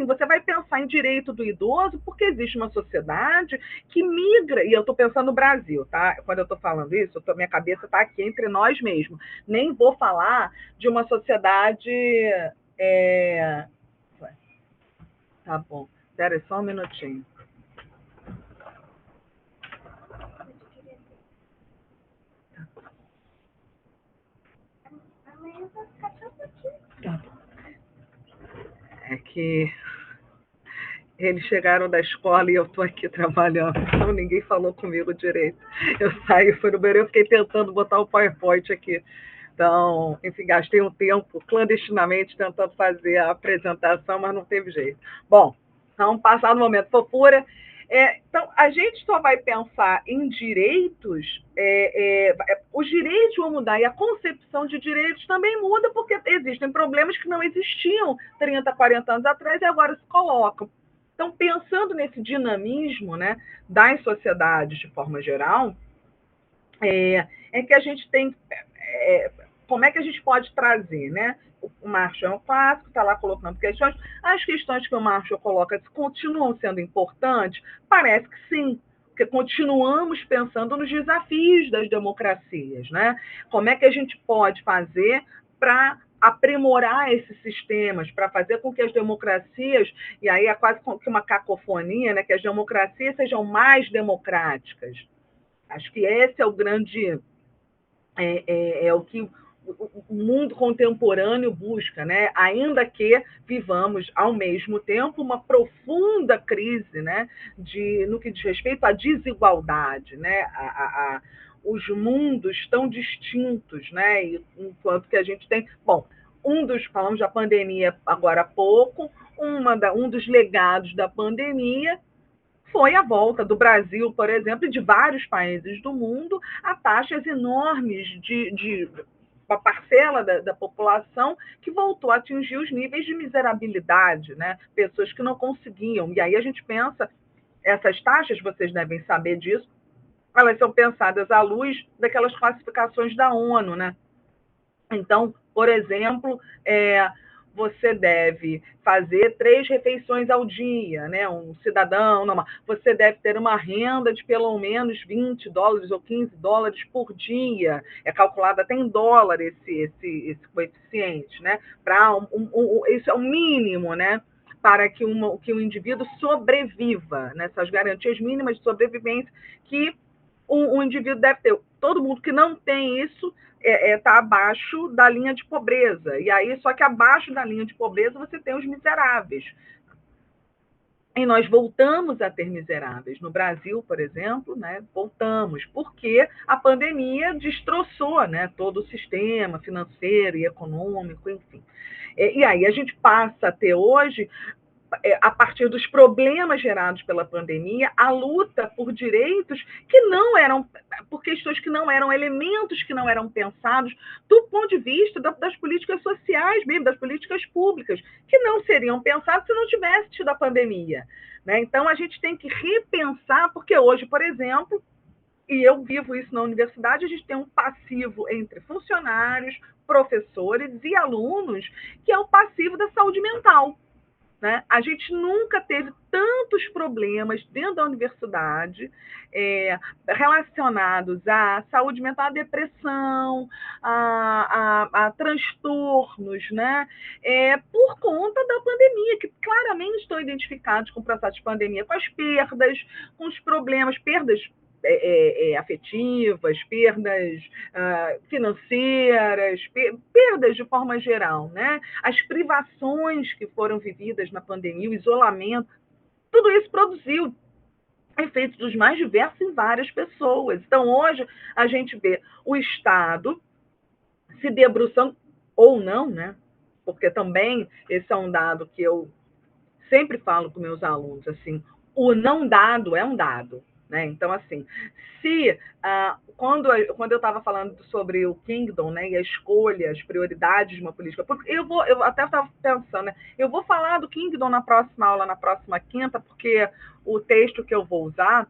assim, você vai pensar em direito do idoso porque existe uma sociedade que migra, e eu estou pensando no Brasil, tá? Quando eu estou falando isso, minha cabeça está aqui entre nós mesmos. Nem vou falar de uma sociedade. É... Tá bom, espera só um minutinho. Tá. É que eles chegaram da escola e eu estou aqui trabalhando, então ninguém falou comigo direito. Eu saí, fui no banheiro, eu fiquei tentando botar o PowerPoint aqui. Então, enfim, gastei um tempo clandestinamente tentando fazer a apresentação, mas não teve jeito. Bom, vamos passar no momento fofura. Então, a gente só vai pensar em direitos, os direitos vão mudar e a concepção de direitos também muda, porque existem problemas que não existiam 30, 40 anos atrás e agora se colocam. Então, pensando nesse dinamismo, né, das sociedades de forma geral, que a gente tem. Como é que a gente pode trazer, né? O Marshall é um clássico, está lá colocando questões. As questões que o Marshall coloca continuam sendo importantes? Parece que sim, porque continuamos pensando nos desafios das democracias, né? Como é que a gente pode fazer para aprimorar esses sistemas, para fazer com que as democracias, e aí é quase que uma cacofonia, né, que as democracias sejam mais democráticas. Acho que esse é o grande, o que o mundo contemporâneo busca, né? Ainda que vivamos ao mesmo tempo uma profunda crise, né? No que diz respeito à desigualdade, né? Os mundos tão distintos, né? Enquanto que a gente tem, bom, falamos da pandemia agora há pouco, um dos legados da pandemia foi a volta do Brasil, por exemplo, e de vários países do mundo a taxas enormes de uma parcela da população que voltou a atingir os níveis de miserabilidade, né? Pessoas que não conseguiam. E aí a gente pensa, essas taxas, vocês devem saber disso, elas são pensadas à luz daquelas classificações da ONU, né? Então, por exemplo, você deve fazer 3 refeições ao dia, né? Um cidadão, não, você deve ter uma renda de pelo menos $20 ou $15 por dia. É calculado até em dólar esse coeficiente, né? Isso é o mínimo, né? Para que um indivíduo sobreviva, nessas garantias mínimas de sobrevivência que um indivíduo deve ter. Todo mundo que não tem isso está abaixo da linha de pobreza. E aí, só que abaixo da linha de pobreza você tem os miseráveis. E nós voltamos a ter miseráveis. No Brasil, por exemplo, né, voltamos, porque a pandemia destroçou, né, todo o sistema financeiro e econômico, enfim. E aí a gente passa a ter hoje, a partir dos problemas gerados pela pandemia, a luta por direitos que não eram, por questões que não eram elementos que não eram pensados do ponto de vista das políticas sociais mesmo, das políticas públicas, que não seriam pensadas se não tivesse tido a pandemia. Né? Então, a gente tem que repensar, porque hoje, por exemplo, e eu vivo isso na universidade, a gente tem um passivo entre funcionários, professores e alunos, que é o passivo da saúde mental. Né? A gente nunca teve tantos problemas dentro da universidade relacionados à saúde mental, à depressão, a transtornos, né? Por conta da pandemia, que claramente estão identificados com o processo de pandemia, com as perdas, com os problemas, perdas afetivas, perdas financeiras, perdas de forma geral, né? As privações que foram vividas na pandemia, o isolamento, tudo isso produziu efeitos dos mais diversos em várias pessoas. Então, hoje, a gente vê o Estado se debruçando, ou não, né? Porque também esse é um dado que eu sempre falo com meus alunos, assim, o não dado é um dado. Né? Então, assim, se quando eu estava falando sobre o Kingdom, né, e a escolha, as prioridades de uma política pública, eu até estava pensando, né, eu vou falar do Kingdom na próxima aula, na próxima quinta, porque o texto que eu vou usar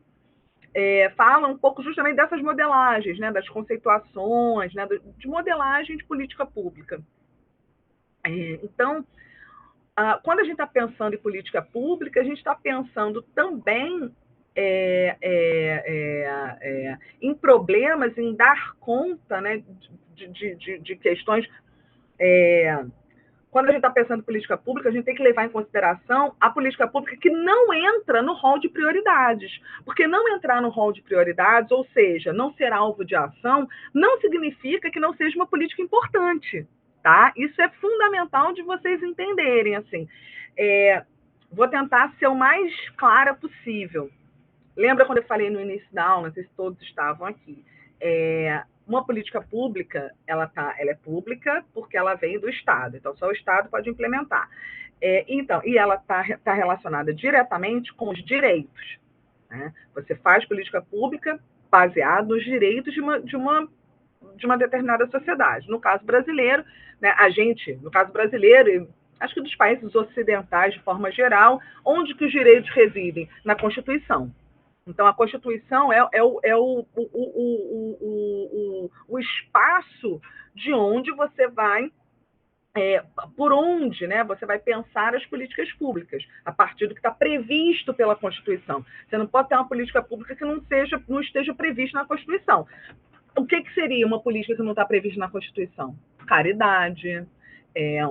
fala um pouco justamente dessas modelagens, né, das conceituações, né, de modelagem de política pública. Então, quando a gente está pensando em política pública, a gente está pensando também em problemas, em dar conta, né, de questões. Quando a gente está pensando em política pública, a gente tem que levar em consideração a política pública que não entra no rol de prioridades. Porque não entrar no rol de prioridades, ou seja, não ser alvo de ação, não significa que não seja uma política importante. Tá? Isso é fundamental de vocês entenderem. Assim. Vou tentar ser o mais clara possível. Lembra quando eu falei no início da aula, não sei se todos estavam aqui, uma política pública, ela é pública porque ela vem do Estado, então só o Estado pode implementar. Então, e ela está relacionada diretamente com os direitos. Né? Você faz política pública baseado nos direitos de uma determinada sociedade. No caso brasileiro, né, no caso brasileiro, e acho que dos países ocidentais de forma geral, onde que os direitos residem? Na Constituição. Então, a Constituição é o espaço de onde você vai, por onde, né, você vai pensar as políticas públicas, a partir do que está previsto pela Constituição. Você não pode ter uma política pública que não esteja prevista na Constituição. O que seria uma política que não está prevista na Constituição? Caridade,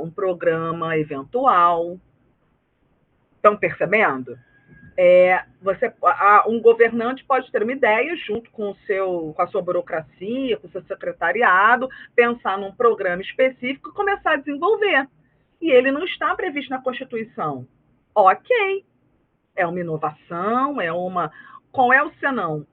um programa eventual. Estão percebendo? Um governante pode ter uma ideia junto com a sua burocracia, com o seu secretariado, pensar num programa específico e começar a desenvolver. E ele não está previsto na Constituição. Ok, é uma inovação, Qual é o senão?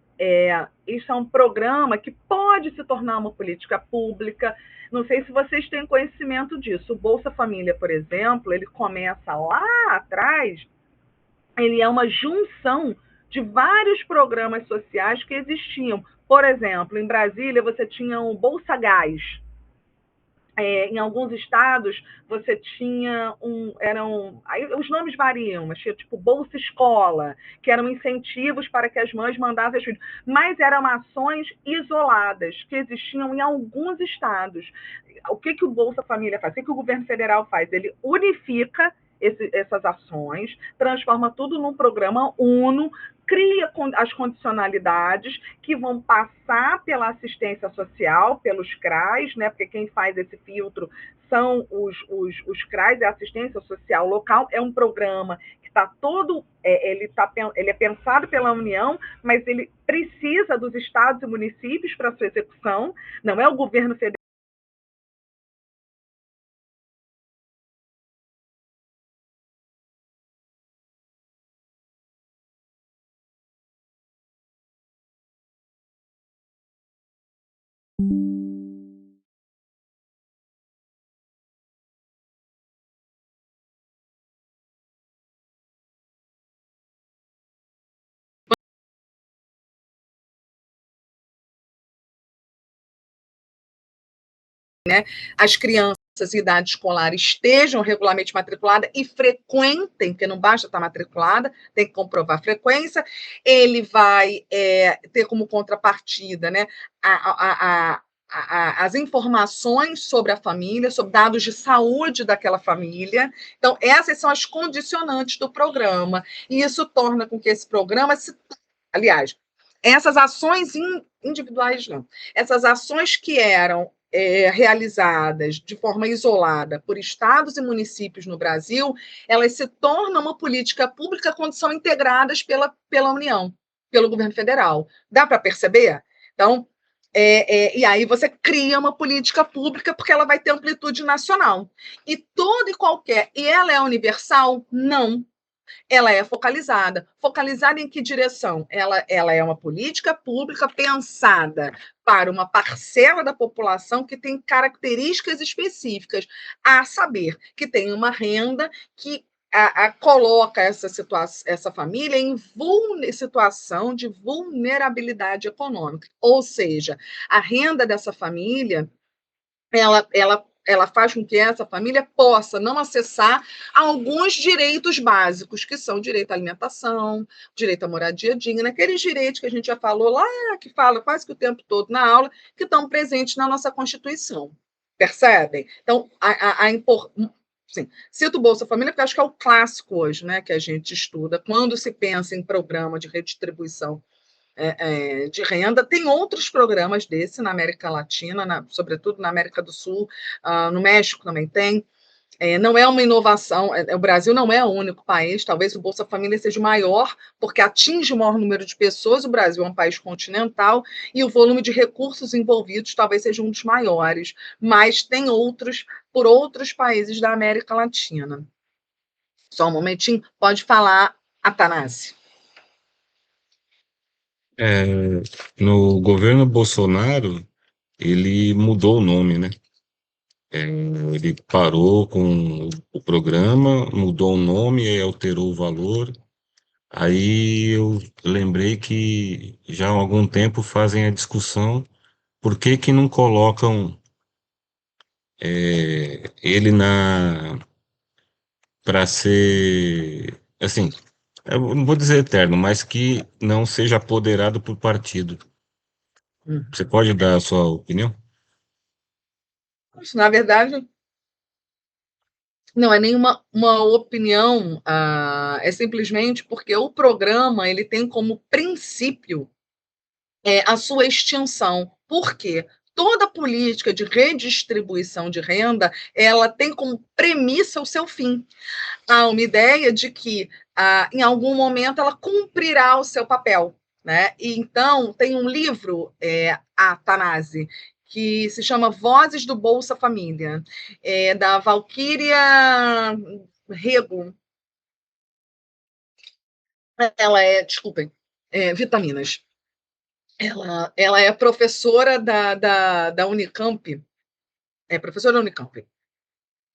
Isso é um programa que pode se tornar uma política pública. Não sei se vocês têm conhecimento disso. O Bolsa Família, por exemplo, ele começa lá atrás, ele é uma junção de vários programas sociais que existiam. Por exemplo, em Brasília você tinha o Bolsa Gás. Em alguns estados você tinha aí os nomes variam, mas tinha tipo Bolsa Escola, que eram incentivos para que as mães mandassem os filhos, mas eram ações isoladas que existiam em alguns estados. O que o Bolsa Família faz? O que o governo federal faz? Ele unifica essas ações, transforma tudo num programa uno, cria as condicionalidades que vão passar pela assistência social, pelos CRAs, né? Porque quem faz esse filtro são os CRAs, é a assistência social local, é um programa que está ele é pensado pela União, mas ele precisa dos estados e municípios para sua execução, não é o governo federal. Né, as crianças em idade escolar estejam regularmente matriculadas e frequentem, porque não basta estar matriculada, tem que comprovar a frequência. Ele vai ter como contrapartida, né, as informações sobre a família, sobre dados de saúde daquela família. Então, essas são as condicionantes do programa. E isso torna com que esse programa aliás, essas ações individuais, não. Essas ações que eram realizadas de forma isolada por estados e municípios no Brasil, elas se tornam uma política pública quando são integradas pela União, pelo governo federal. Dá para perceber? Então, e aí você cria uma política pública porque ela vai ter amplitude nacional. E toda e qualquer... E ela é universal? Não. Ela é focalizada. Focalizada em que direção? Ela é uma política pública pensada para uma parcela da população que tem características específicas, a saber, que tem uma renda que coloca essa família em situação de vulnerabilidade econômica. Ou seja, a renda dessa família ela faz com que essa família possa não acessar alguns direitos básicos, que são direito à alimentação, direito à moradia digna, aqueles direitos que a gente já falou lá, que fala quase que o tempo todo na aula, que estão presentes na nossa Constituição. Percebem? Então, Sim, cito o Bolsa Família porque acho que é o clássico hoje, né, que a gente estuda quando se pensa em programa de redistribuição de renda. Tem outros programas desse na América Latina, sobretudo na América do Sul, no México também tem. Não é uma inovação, o Brasil não é o único país, talvez o Bolsa Família seja o maior, porque atinge o maior número de pessoas, o Brasil é um país continental, e o volume de recursos envolvidos talvez seja um dos maiores, mas tem outros por outros países da América Latina. Só um momentinho, pode falar, Atanásio. No governo Bolsonaro, ele mudou o nome, né? Ele parou com o programa, mudou o nome, aí alterou o valor. Aí eu lembrei que já há algum tempo fazem a discussão por que que não colocam ele na para ser assim, eu não vou dizer eterno, mas que não seja apoderado por partido. Você pode dar a sua opinião? Na verdade, não é nenhuma uma opinião, é simplesmente porque o programa ele tem como princípio a sua extinção. Por quê? Toda política de redistribuição de renda, ela tem como premissa o seu fim. Há uma ideia de que, em algum momento, ela cumprirá o seu papel. Né? E, então, tem um livro, Atanase, que se chama Vozes do Bolsa Família, da Valquíria Rego. Ela desculpem, Vitaminas. Ela é professora da Unicamp, é professora da Unicamp.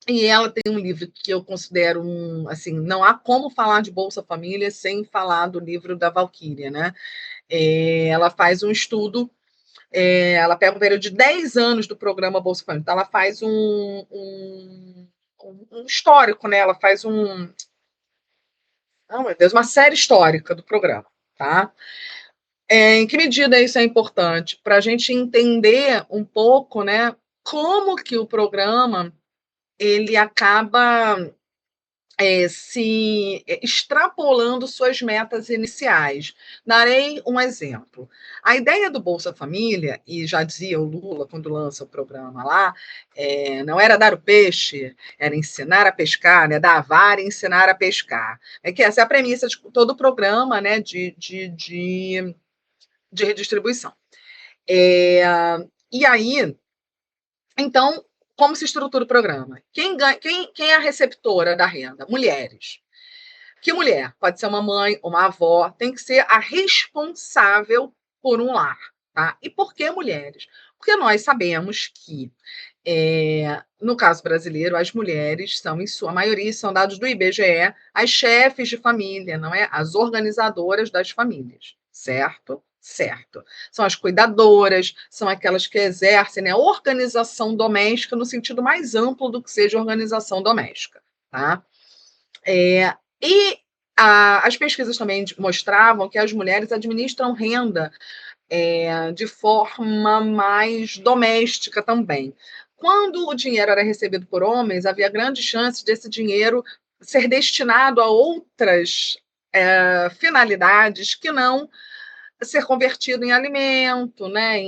E ela tem um livro que eu considero assim, não há como falar de Bolsa Família sem falar do livro da Valquíria, né? Ela faz um estudo, ela pega um período de 10 anos do programa Bolsa Família, então ela faz um histórico, né? Ela faz oh, meu Deus, uma série histórica do programa, tá? Em que medida isso é importante? Para a gente entender um pouco, né, como que o programa ele acaba se extrapolando suas metas iniciais. Darei um exemplo. A ideia do Bolsa Família, e já dizia o Lula quando lança o programa lá, não era dar o peixe, era ensinar a pescar, né? Dar a vara e ensinar a pescar. É que essa é a premissa de todo o programa, né, de redistribuição. E aí, então, como se estrutura o programa? Quem é a receptora da renda? Mulheres. Que mulher? Pode ser uma mãe, uma avó, tem que ser a responsável por um lar. Tá? E por que mulheres? Porque nós sabemos que, no caso brasileiro, as mulheres são, em sua maioria, são dados do IBGE, as chefes de família, não é? As organizadoras das famílias, certo? Certo. São as cuidadoras, são aquelas que exercem, né, a organização doméstica no sentido mais amplo do que seja organização doméstica, tá? E as pesquisas também mostravam que as mulheres administram renda de forma mais doméstica também. Quando o dinheiro era recebido por homens, havia grande chance desse dinheiro ser destinado a outras finalidades que não ser convertido em alimento, né,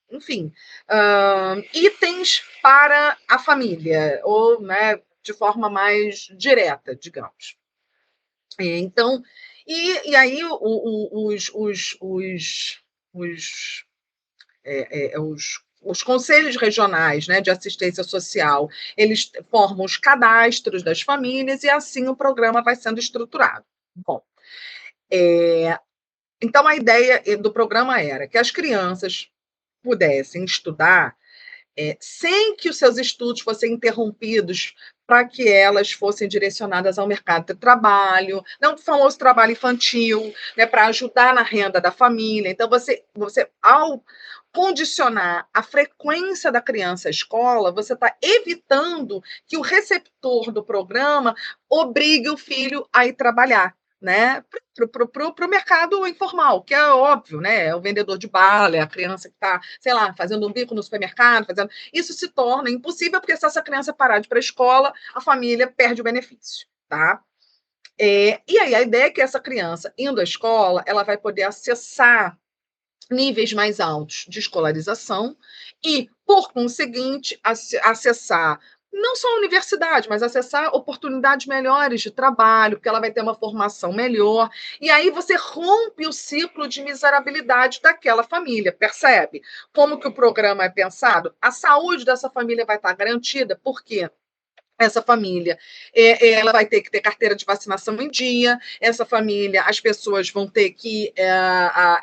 enfim, itens para a família, ou, né, de forma mais direta, digamos. Então, e aí os, os conselhos regionais, né, de assistência social, eles formam os cadastros das famílias e assim o programa vai sendo estruturado. Bom, então a ideia do programa era que as crianças pudessem estudar sem que os seus estudos fossem interrompidos para que elas fossem direcionadas ao mercado de trabalho, não o famoso trabalho infantil, né, para ajudar na renda da família. Então, você ao condicionar a frequência da criança à escola, você está evitando que o receptor do programa obrigue o filho a ir trabalhar. né, para o mercado informal, que é óbvio, né? É o vendedor de bala, é a criança que está, sei lá, fazendo um bico no supermercado, fazendo. Isso se torna impossível, porque se essa criança parar de ir para a escola, a família perde o benefício, tá? E aí a ideia é que essa criança, indo à escola, ela vai poder acessar níveis mais altos de escolarização e, por conseguinte, acessar não só a universidade, mas acessar oportunidades melhores de trabalho, porque ela vai ter uma formação melhor, e aí você rompe o ciclo de miserabilidade daquela família, percebe? Como que o programa é pensado? A saúde dessa família vai estar garantida, por quê? Essa família, ela vai ter que ter carteira de vacinação em dia, essa família, as pessoas vão ter que,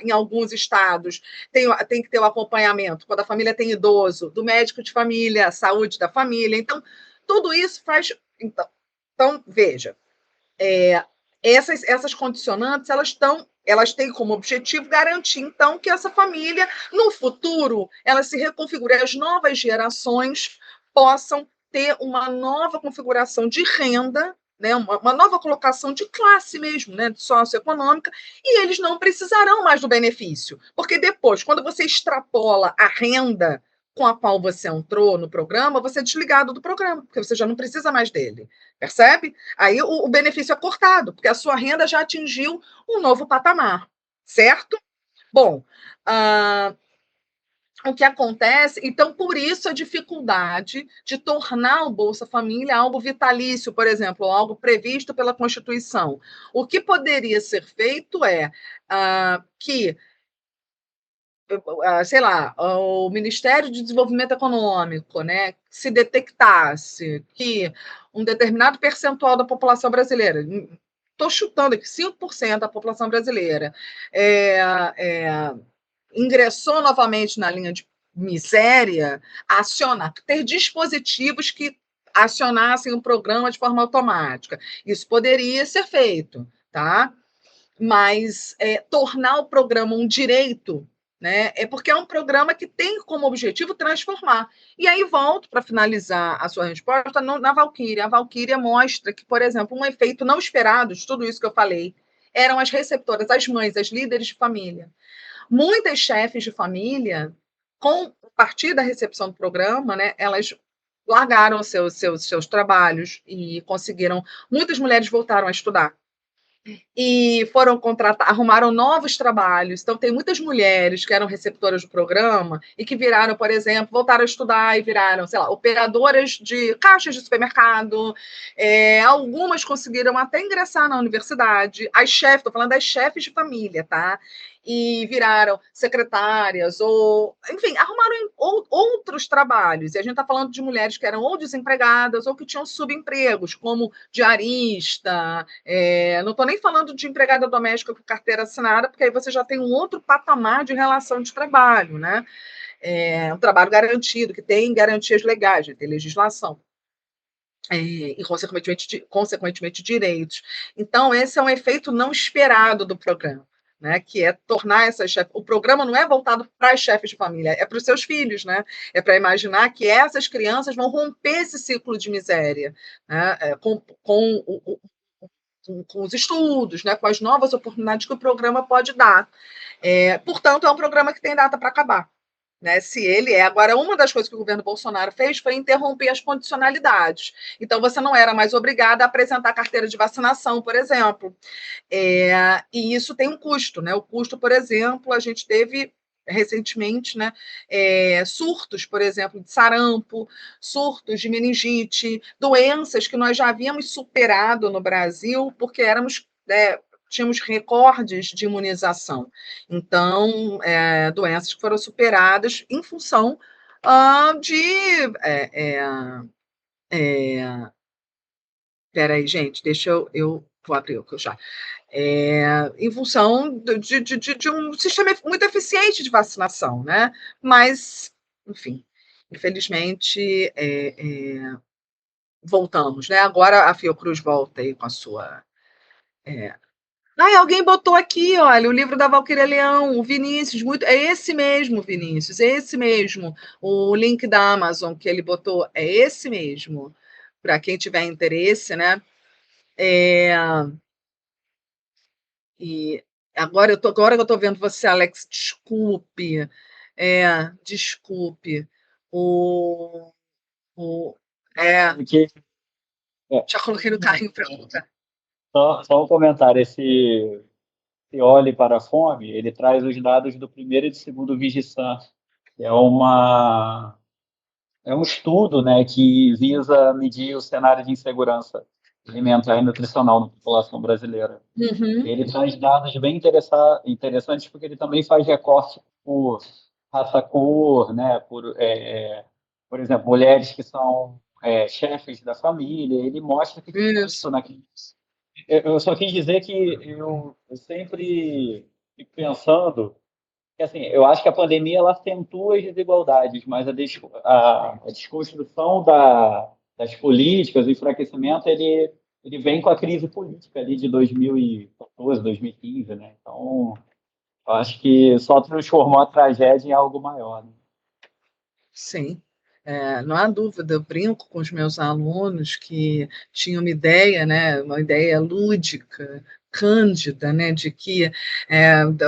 em alguns estados, tem que ter o acompanhamento, quando a família tem idoso, do médico de família, saúde da família. Então, tudo isso faz. Então veja, essas condicionantes, elas têm como objetivo garantir, então, que essa família, no futuro, ela se reconfigure, as novas gerações possam ter uma nova configuração de renda, né, uma nova colocação de classe mesmo, né, socioeconômica, e eles não precisarão mais do benefício, porque depois, quando você extrapola a renda com a qual você entrou no programa, você é desligado do programa, porque você já não precisa mais dele, percebe? Aí o benefício é cortado, porque a sua renda já atingiu um novo patamar, certo? Bom, ah, o que acontece, então, por isso a dificuldade de tornar o Bolsa Família algo vitalício, por exemplo, algo previsto pela Constituição. O que poderia ser feito é que, sei lá, o Ministério de Desenvolvimento Econômico, né, se detectasse que um determinado percentual da população brasileira, estou chutando aqui, 5% da população brasileira, é, é, ingressou novamente na linha de miséria, ter dispositivos que acionassem o programa de forma automática. Isso poderia ser feito, tá? Mas tornar o programa um direito, né? É porque é um programa que tem como objetivo transformar. E aí volto para finalizar a sua resposta na Valquíria. A Valquíria mostra que, por exemplo, um efeito não esperado de tudo isso que eu falei eram as receptoras, as mães, as líderes de família. Muitas chefes de família, com a partir da recepção do programa, né, elas largaram seus trabalhos e conseguiram. Muitas mulheres voltaram a estudar e foram contratar, arrumaram novos trabalhos. Então, tem muitas mulheres que eram receptoras do programa e que viraram, por exemplo, voltaram a estudar e viraram, sei lá, operadoras de caixas de supermercado. Algumas conseguiram até ingressar na universidade. As chefes, estou falando das chefes de família, tá? E viraram secretárias, ou, enfim, arrumaram outros trabalhos. E a gente está falando de mulheres que eram ou desempregadas ou que tinham subempregos, como diarista. Não estou nem falando de empregada doméstica com carteira assinada, porque aí você já tem um outro patamar de relação de trabalho, né? Um trabalho garantido, que tem garantias legais, tem legislação. E, consequentemente, direitos. Então, esse é um efeito não esperado do programa, né? Que é tornar essas chefes. O programa não é voltado para as chefes de família, é para os seus filhos, né? É para imaginar que essas crianças vão romper esse ciclo de miséria, né? Com os estudos, né? Com as novas oportunidades que o programa pode dar. Portanto, é um programa que tem data para acabar. Né, se ele é. Agora, uma das coisas que o governo Bolsonaro fez foi interromper as condicionalidades. Então, você não era mais obrigada a apresentar carteira de vacinação, por exemplo. E isso tem um custo. Né? O custo, por exemplo, a gente teve recentemente, né, surtos, por exemplo, de sarampo, surtos de meningite, doenças que nós já havíamos superado no Brasil, porque tínhamos recordes de imunização. Então, doenças que foram superadas em função de. Peraí, gente, deixa eu vou abrir o que eu já. Em função de um sistema muito eficiente de vacinação, né? Mas, enfim, infelizmente, voltamos, né? Agora a Fiocruz volta aí com a sua. Ai, alguém botou aqui, olha, o livro da Valquíria Leão, o Vinícius, muito, é esse mesmo, Vinícius, é esse mesmo. O link da Amazon que ele botou é esse mesmo, para quem tiver interesse, né? É, E agora que eu estou vendo você, Alex, desculpe, desculpe, o, o, é, Porque, é, já coloquei no carrinho para voltar. só um comentário, esse Olhe para a Fome, ele traz os dados do primeiro e do segundo Vigisan, que é um estudo, né, que visa medir o cenário de insegurança alimentar e nutricional na população brasileira. Uhum. Ele traz dados bem interessantes porque ele também faz recorte por raça, cor, né, por exemplo, mulheres que são chefes da família. Ele mostra que tem Isso. muito naquilo. Eu só quis dizer que eu sempre fico pensando que, assim, eu acho que a pandemia ela acentua as desigualdades, mas a desconstrução das políticas, o enfraquecimento, ele vem com a crise política ali de 2014, 2015, né? Então, eu acho que só transformou a tragédia em algo maior, né? Sim, não há dúvida. Eu brinco com os meus alunos que tinham uma ideia, né, uma ideia lúdica, cândida, né, de que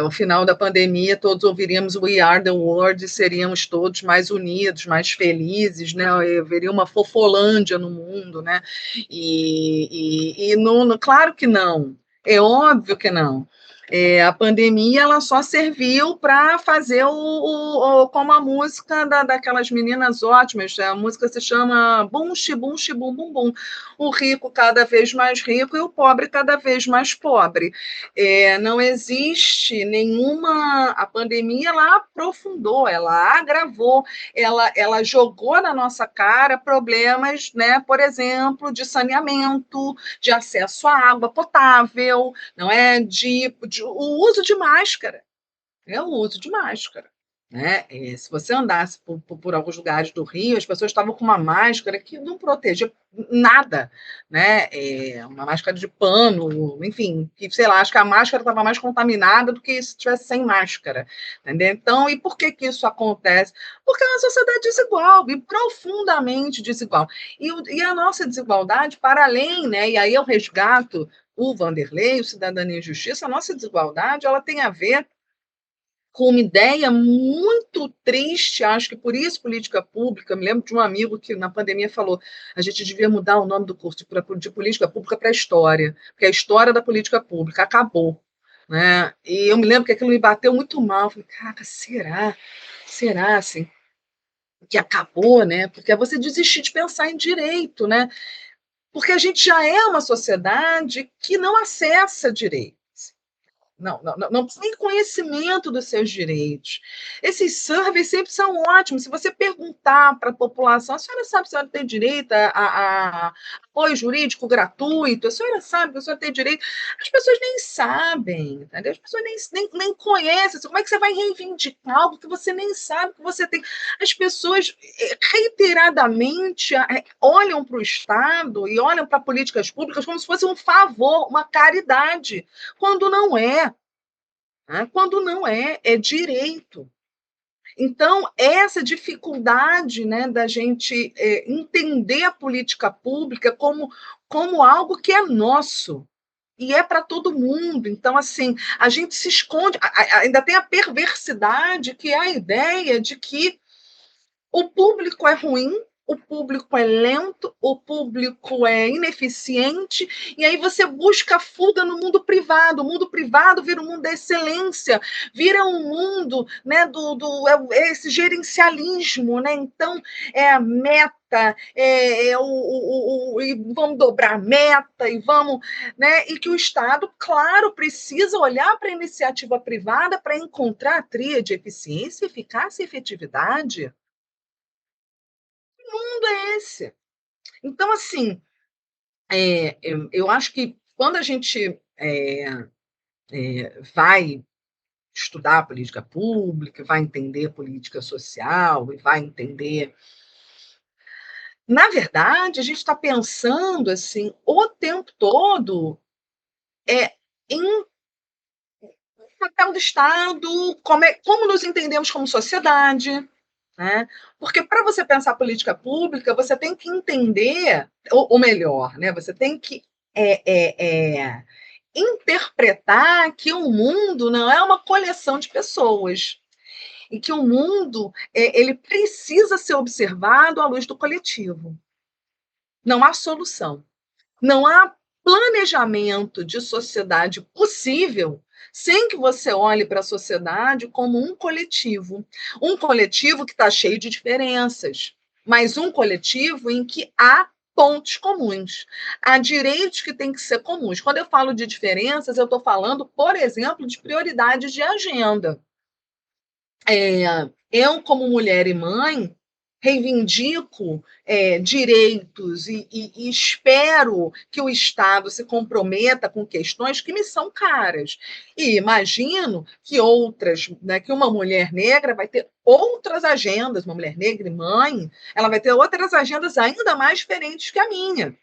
ao final da pandemia todos ouviríamos We Are the World e seríamos todos mais unidos, mais felizes, né, e haveria uma fofolândia no mundo, né, e não, claro que não, é óbvio que não. A pandemia ela só serviu para fazer como a música daquelas meninas ótimas. A música se chama Bum, Xibum, Xibum, Bum, Bum. O rico cada vez mais rico e o pobre cada vez mais pobre. Não existe nenhuma. A pandemia ela aprofundou, ela agravou, ela jogou na nossa cara problemas, né, por exemplo, de saneamento, de acesso à água potável, não é? O uso de máscara, o uso de máscara. Né? Se você andasse por alguns lugares do Rio, as pessoas estavam com uma máscara que não protegia nada, né? Uma máscara de pano, enfim, que sei lá, acho que a máscara estava mais contaminada do que se estivesse sem máscara, entendeu? Então, e por que que isso acontece? Porque é uma sociedade desigual e profundamente desigual. E a nossa desigualdade, para além, né? E aí eu resgato o Vanderlei, o Cidadania e Justiça, a nossa desigualdade ela tem a ver com uma ideia muito triste, acho que por isso política pública. Me lembro de um amigo que na pandemia falou: a gente devia mudar o nome do curso de política pública para história, porque a história da política pública acabou. Né? E eu me lembro que aquilo me bateu muito mal. Eu falei, caraca, será? Será assim que acabou, né? Porque é você desistir de pensar em direito, né? Porque a gente já é uma sociedade que não acessa direito. Não tem conhecimento dos seus direitos. Esses surveys sempre são ótimos. Se você perguntar para a população, a senhora sabe se a senhora tem direito a apoio jurídico gratuito? A senhora sabe que a senhora tem direito? As pessoas nem sabem, entendeu? As pessoas nem conhecem. Como é que você vai reivindicar algo que você nem sabe que você tem? As pessoas reiteradamente olham para o Estado e olham para políticas públicas como se fosse um favor, uma caridade, quando não é. Né? Quando não é direito. Então, essa dificuldade, né, da gente entender a política pública como algo que é nosso e é para todo mundo. Então, assim, a gente se esconde, ainda tem a perversidade, que é a ideia de que o público é ruim, o público é lento, o público é ineficiente, e aí você busca fuga no mundo privado. O mundo privado vira um mundo da excelência, vira um mundo, né, esse gerencialismo, né? Então é a meta, e vamos dobrar a meta e vamos, né? E que o Estado, claro, precisa olhar para a iniciativa privada para encontrar a tríade de eficiência, eficácia e efetividade. Mundo é esse? Então, assim, eu acho que quando a gente vai estudar a política pública, vai entender política social e vai entender. Na verdade, a gente está pensando assim o tempo todo em papel do Estado, como nos entendemos como sociedade, né? Porque para você pensar política pública, você tem que entender, ou melhor, né? Você tem que é, é, é, interpretar que o mundo não é uma coleção de pessoas e que o mundo ele precisa ser observado à luz do coletivo. Não há solução. Não há planejamento de sociedade possível sem que você olhe para a sociedade como um coletivo. Um coletivo que está cheio de diferenças, mas um coletivo em que há pontos comuns. Há direitos que têm que ser comuns. Quando eu falo de diferenças, eu estou falando, por exemplo, de prioridades de agenda. Eu, como mulher e mãe, reivindico direitos e espero que o Estado se comprometa com questões que me são caras. E imagino que outras, né, que uma mulher negra vai ter outras agendas, uma mulher negra e mãe, ela vai ter outras agendas ainda mais diferentes que a minha.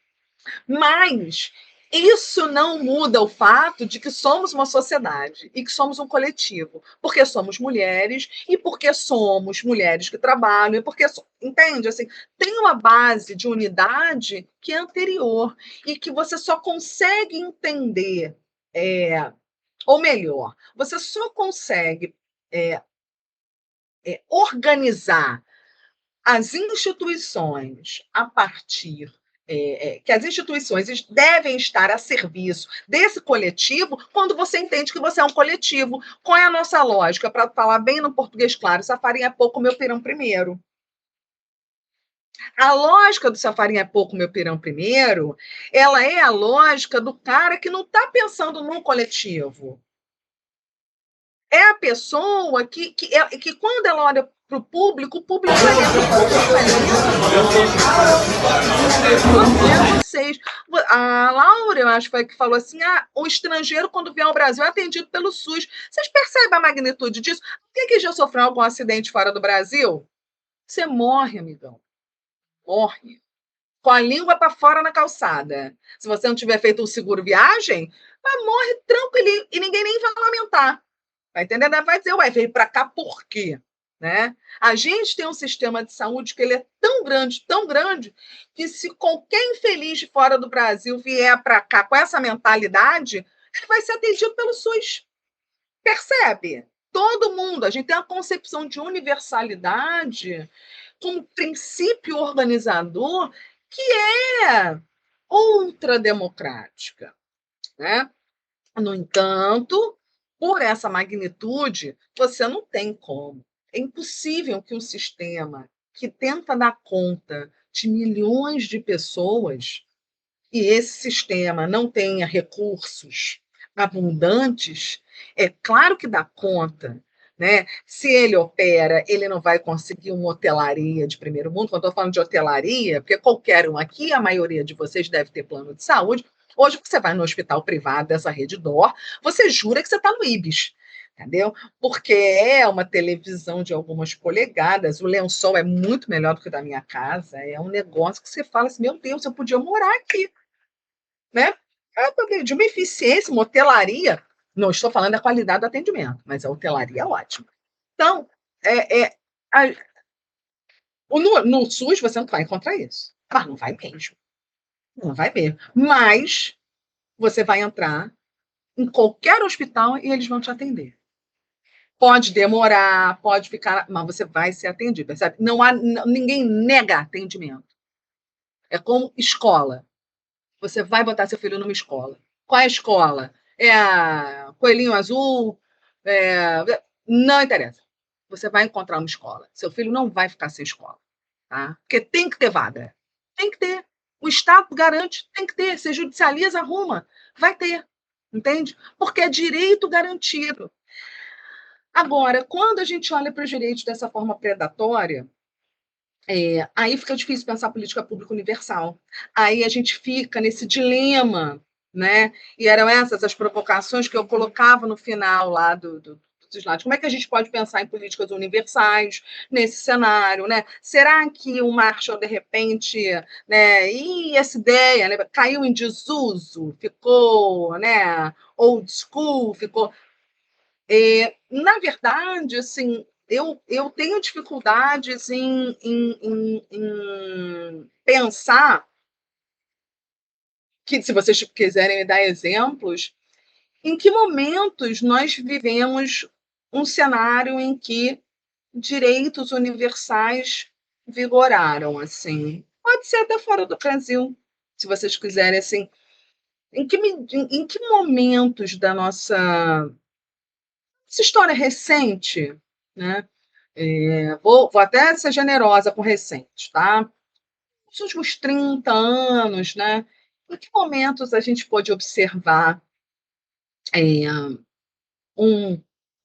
Mas isso não muda o fato de que somos uma sociedade e que somos um coletivo, porque somos mulheres e porque somos mulheres que trabalham, e porque, entende? Assim, tem uma base de unidade que é anterior e que você só consegue entender, ou melhor, você só consegue organizar as instituições a partir que as instituições devem estar a serviço desse coletivo quando você entende que você é um coletivo. Qual é a nossa lógica? Para falar bem no português claro, se a farinha é pouco, meu pirão primeiro. A lógica do se a farinha é pouco, meu pirão primeiro, ela é a lógica do cara que não está pensando num coletivo. É a pessoa que quando ela olha para o público vai ler vocês. A Laura, eu acho, foi que falou assim: o estrangeiro, quando vem ao Brasil, é atendido pelo SUS. Vocês percebem a magnitude disso? Quem que já sofreu algum acidente fora do Brasil? Você morre, amigão. Morre. Com a língua para fora na calçada. Se você não tiver feito um seguro viagem, morre tranquilo e ninguém nem vai lamentar. Vai entender? Vai dizer, veio para cá por quê? Né? A gente tem um sistema de saúde que ele é tão grande, que se qualquer infeliz de fora do Brasil vier para cá com essa mentalidade, ele vai ser atendido pelo SUS. Percebe? Todo mundo. A gente tem uma concepção de universalidade como princípio organizador que é ultrademocrática. Né? No entanto, por essa magnitude, você não tem como. É impossível que um sistema que tenta dar conta de milhões de pessoas e esse sistema não tenha recursos abundantes, é claro que dá conta. Né? Se ele opera, ele não vai conseguir uma hotelaria de primeiro mundo. Quando eu estou falando de hotelaria, porque qualquer um aqui, a maioria de vocês deve ter plano de saúde. Hoje, você vai no hospital privado dessa rede DOR, você jura que você está no IBS, entendeu? Porque é uma televisão de algumas polegadas, o lençol é muito melhor do que o da minha casa, é um negócio que você fala assim, meu Deus, eu podia morar aqui, né? De uma eficiência, uma hotelaria, não estou falando da qualidade do atendimento, mas a hotelaria é ótima. Então, no SUS você não vai encontrar isso. Não vai mesmo. Não vai mesmo. Mas você vai entrar em qualquer hospital e eles vão te atender. Pode demorar, pode ficar, mas você vai ser atendido, percebe? Ninguém nega atendimento. É como escola. Você vai botar seu filho numa escola. Qual é a escola? É a Coelhinho Azul? Não interessa. Você vai encontrar uma escola. Seu filho não vai ficar sem escola. Tá? Porque tem que ter vaga. Tem que ter. O Estado garante, tem que ter. Você judicializa, arruma. Vai ter. Entende? Porque é direito garantido. Agora, quando a gente olha para os direitos dessa forma predatória, aí fica difícil pensar política pública universal. Aí a gente fica nesse dilema, né? E eram essas as provocações que eu colocava no final lá do slide. Como é que a gente pode pensar em políticas universais nesse cenário, né? Será que o Marshall, de repente, né? E essa ideia, né, caiu em desuso, ficou, né? Old school, ficou. Na verdade, assim, eu tenho dificuldades em pensar que, se vocês quiserem me dar exemplos, em que momentos nós vivemos um cenário em que direitos universais vigoraram, assim. Pode ser até fora do Brasil, se vocês quiserem, assim. Em que momentos da nossa essa história recente, né? Vou até ser generosa com recente, tá? Nos últimos 30 anos, né? Em que momentos a gente pode observar é, um,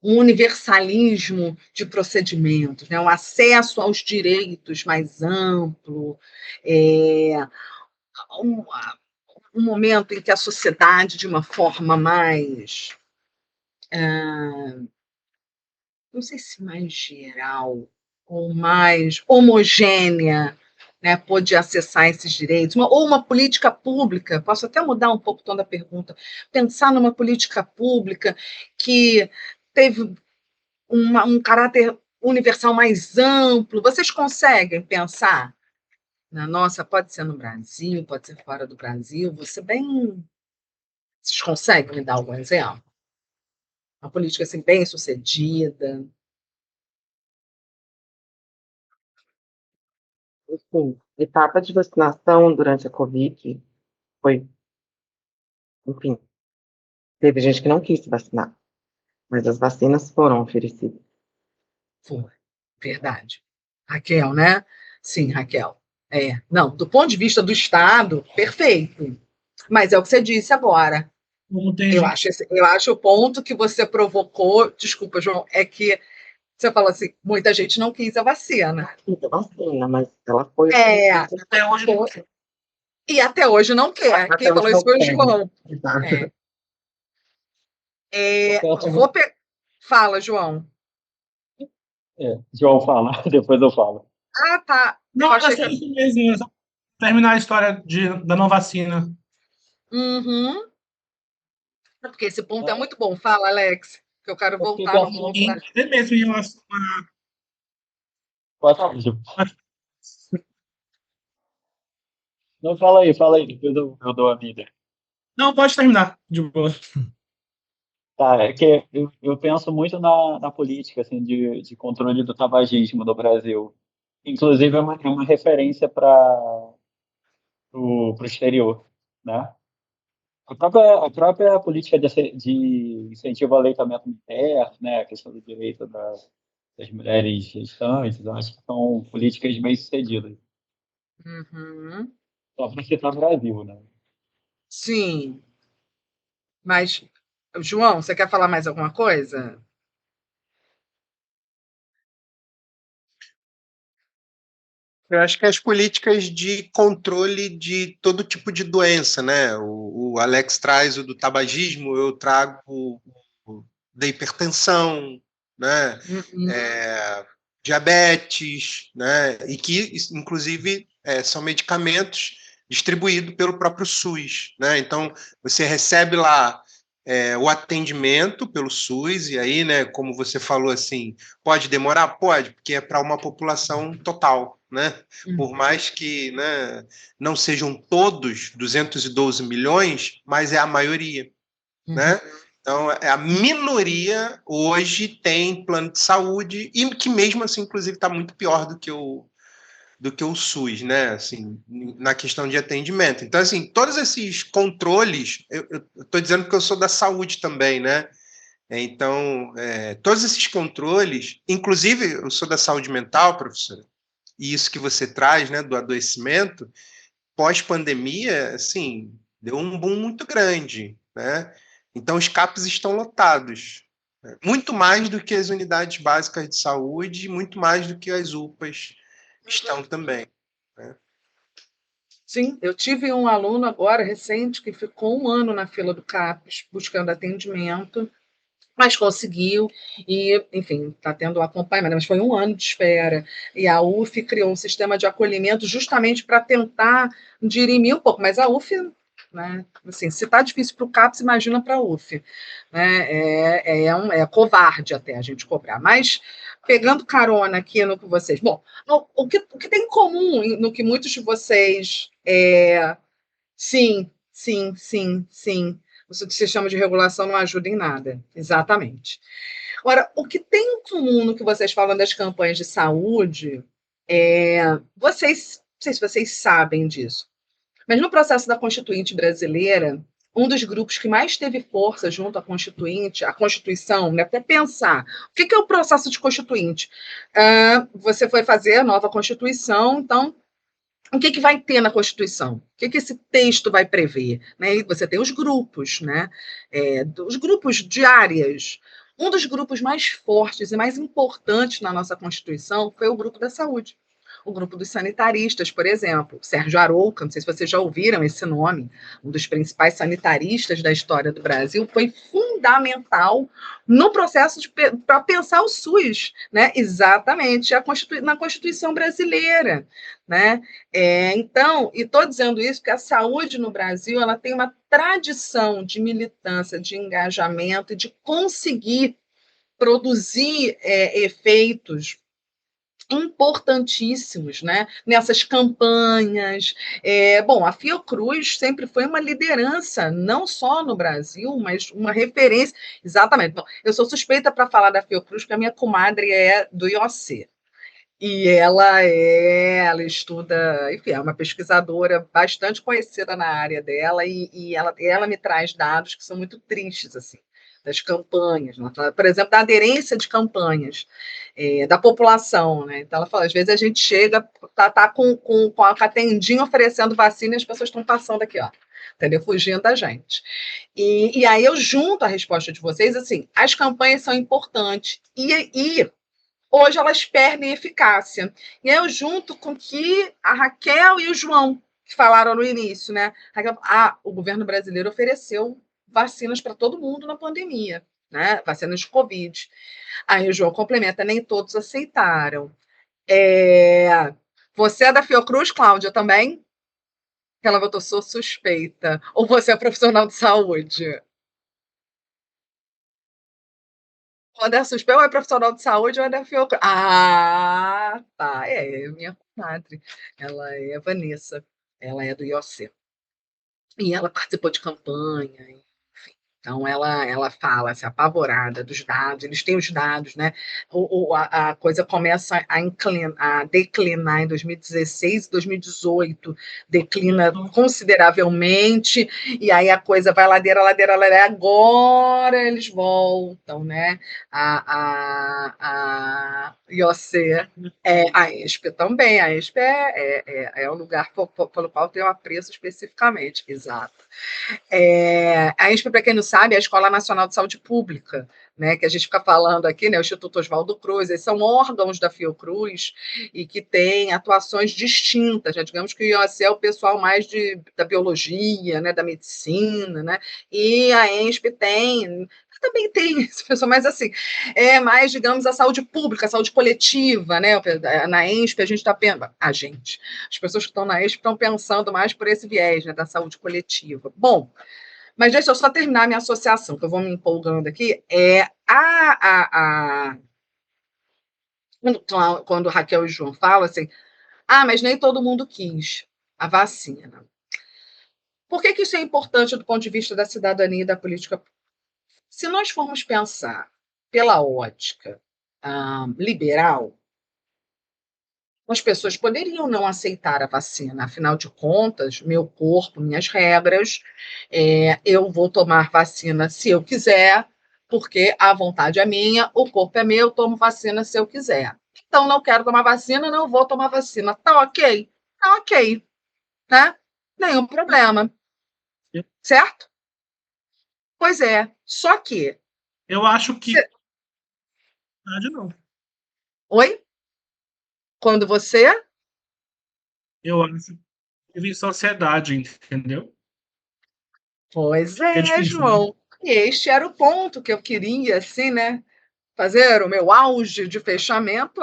um universalismo de procedimentos, né? Um acesso aos direitos mais amplo, é, um, um momento em que a sociedade, de uma forma mais, não sei se mais geral ou mais homogênea, né, pôde acessar esses direitos, ou uma política pública, posso até mudar um pouco o tom da pergunta, pensar numa política pública que teve um caráter universal mais amplo. Vocês conseguem pensar na nossa, pode ser no Brasil, pode ser fora do Brasil, você bem. Vocês conseguem me dar algum exemplo? Uma política assim, bem sucedida? Enfim, etapa de vacinação durante a Covid foi, enfim, teve gente que não quis se vacinar, mas as vacinas foram oferecidas. Foi, verdade. Raquel, né? Sim, Raquel. Não, do ponto de vista do Estado, perfeito. Mas é o que você disse agora. Como tem Eu gente. acho o ponto que você provocou, desculpa, João, é que você falou assim, muita gente não quis a vacina. Quis a vacina, mas ela foi Até hoje não foi- e até hoje não quer. até Quem falou hoje isso não foi o tem. João. Exato. Vou Fala, João. João fala, depois eu falo. Ah, tá. Não, Eu achei é isso mesmo. Só terminar a história da não vacina. Uhum. Porque esse ponto é muito bom. Fala, Alex, que eu quero Eu fiquei voltar no pensando- ponto. E é mesmo em relação Pode falar, Ju. Não, fala aí, depois eu dou a vida. Não, pode terminar. De boa. Tá, é que eu penso muito na política assim, de controle do tabagismo no Brasil. Inclusive, é uma referência para o exterior, né? A própria política de incentivo ao aleitamento materno, né? A questão do direito das mulheres gestantes, eu acho que são políticas bem-sucedidas. Uhum. Só para citar o Brasil, né? Sim. Mas, João, você quer falar mais alguma coisa? Eu acho que as políticas de controle de todo tipo de doença, né? O Alex traz o do tabagismo, eu trago o da hipertensão, né? Uhum. Diabetes, né? E que, inclusive, são medicamentos distribuídos pelo próprio SUS, né? Então, você recebe lá o atendimento pelo SUS, e aí, né, como você falou assim, pode demorar? Pode, porque é para uma população total, né? Por mais que, né, não sejam todos 212 milhões, mas é a maioria, né? Então, a minoria hoje tem plano de saúde e que mesmo assim, inclusive, está muito pior do que o SUS, né? Assim, na questão de atendimento. Então, assim, todos esses controles, eu estou dizendo que eu sou da saúde também, né? Então, todos esses controles, inclusive eu sou da saúde mental, professora, e isso que você traz, né, do adoecimento, pós-pandemia, assim, deu um boom muito grande, né? Então, os CAPs estão lotados, né? Muito mais do que as unidades básicas de saúde, muito mais do que as UPAs estão também, né? Sim, eu tive um aluno agora, recente, que ficou um ano na fila do CAPES buscando atendimento, mas conseguiu, e, enfim, está tendo acompanhamento, mas foi um ano de espera. E a UF criou um sistema de acolhimento justamente para tentar dirimir um pouco, mas a UF, né, assim, se está difícil para o CAPES, imagina para a UF. Né, é covarde até a gente cobrar. Mas, pegando carona aqui no que vocês. Bom, o que tem em comum no que muitos de vocês. Sim, sim, sim, sim. o que se chama de regulação não ajuda em nada. Exatamente. Agora, o que tem em comum no que vocês falam das campanhas de saúde, não sei se vocês sabem disso, mas no processo da Constituinte brasileira, um dos grupos que mais teve força junto à Constituinte, a Constituição, né, até pensar, o que é o processo de Constituinte? Você foi fazer a nova Constituição, então, o que vai ter na Constituição? O que esse texto vai prever? Né? E você tem os grupos, né? Os grupos de áreas. Um dos grupos mais fortes e mais importantes na nossa Constituição foi o grupo da saúde. O grupo dos sanitaristas, por exemplo. Sérgio Arouca, não sei se vocês já ouviram esse nome, um dos principais sanitaristas da história do Brasil, foi fundamental no processo para pensar o SUS, né? Exatamente, na Constituição brasileira. Né? Então, e estou dizendo isso porque a saúde no Brasil ela tem uma tradição de militância, de engajamento e de conseguir produzir efeitos importantíssimos, né? Nessas campanhas. Bom, a Fiocruz sempre foi uma liderança, não só no Brasil, mas uma referência. Exatamente. Bom, eu sou suspeita para falar da Fiocruz, porque a minha comadre é do IOC. E ela estuda, enfim, é uma pesquisadora bastante conhecida na área dela, e ela me traz dados que são muito tristes, assim, das campanhas, né? Por exemplo, da aderência de campanhas da população, né? Então, ela fala, às vezes a gente chega, tá com a tendinha oferecendo vacina e as pessoas estão passando aqui, ó, entendeu? Fugindo da gente. E aí eu junto a resposta de vocês, assim, as campanhas são importantes, e hoje elas perdem eficácia. E eu junto com que a Raquel e o João que falaram no início, né? O governo brasileiro ofereceu vacinas para todo mundo na pandemia, né? Vacinas de Covid. Aí o João complementa, nem todos aceitaram. Você é da Fiocruz, Cláudia, também? Ela botou, sou suspeita. Ou você é profissional de saúde? Quando é suspeito, ou é profissional de saúde ou é da Fiocruz. Ah, tá. Minha comadre. Ela é Vanessa. Ela é do IOC. E ela participou de campanha, enfim. Então, ela fala, assim, apavorada dos dados, eles têm os dados, né? A coisa começa a declinar em 2016, 2018, declina consideravelmente, e aí a coisa vai ladeira, ladeira, ladeira, agora eles voltam, né? A IOC, a ESP também, a ESP é o lugar pelo qual tem um apreço especificamente, exato. A ESP, para quem não sabe, é a Escola Nacional de Saúde Pública, né, que a gente fica falando aqui, né, o Instituto Oswaldo Cruz, eles são órgãos da Fiocruz e que têm atuações distintas, né? Digamos que o IOC é o pessoal mais da biologia, né, da medicina, né, e a ESP também tem esse pessoal, mas assim, é mais, digamos, a saúde pública, a saúde coletiva, né? Na ESP a gente está pensando, as pessoas que estão na ESP estão pensando mais por esse viés, né, da saúde coletiva. Bom, mas deixa eu só terminar a minha associação, que eu vou me empolgando aqui. Quando Raquel e João falam assim, mas nem todo mundo quis a vacina. Por que isso é importante do ponto de vista da cidadania e da política? Se nós formos pensar pela ótica liberal, as pessoas poderiam não aceitar a vacina, afinal de contas, meu corpo, minhas regras, eu vou tomar vacina se eu quiser, porque a vontade é minha, o corpo é meu, eu tomo vacina se eu quiser. Então, não quero tomar vacina, não vou tomar vacina. Tá ok? Tá ok, né? Nenhum problema, certo? Pois é, só que... Eu acho que... Não. Oi? Quando você... Eu acho que vive em sociedade, entendeu? Pois é, difícil, João. E este era o ponto que eu queria, assim, né? Fazer o meu auge de fechamento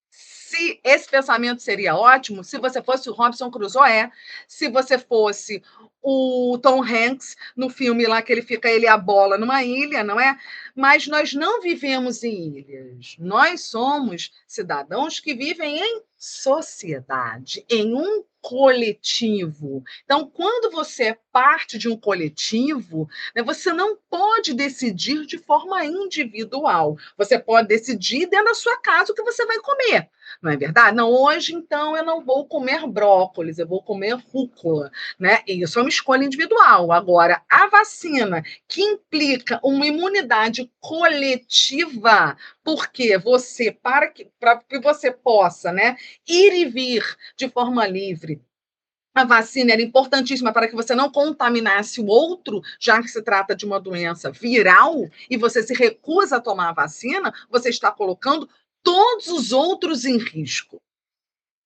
se esse pensamento seria ótimo, se você fosse o Robinson Crusoe, se você fosse o Tom Hanks no filme lá que ele a bola numa ilha, não é? Mas nós não vivemos em ilhas. Nós somos cidadãos que vivem em sociedade, em um coletivo. Então, quando você é parte de um coletivo, né, você não pode decidir de forma individual. Você pode decidir dentro da sua casa o que você vai comer. Não é verdade? Não, hoje, então, eu não vou comer brócolis, eu vou comer rúcula, né? Isso é uma escolha individual. Agora, a vacina, que implica uma imunidade coletiva, porque você, para que você possa, né, ir e vir de forma livre, a vacina era importantíssima para que você não contaminasse o outro, já que se trata de uma doença viral, e você se recusa a tomar a vacina, você está colocando todos os outros em risco.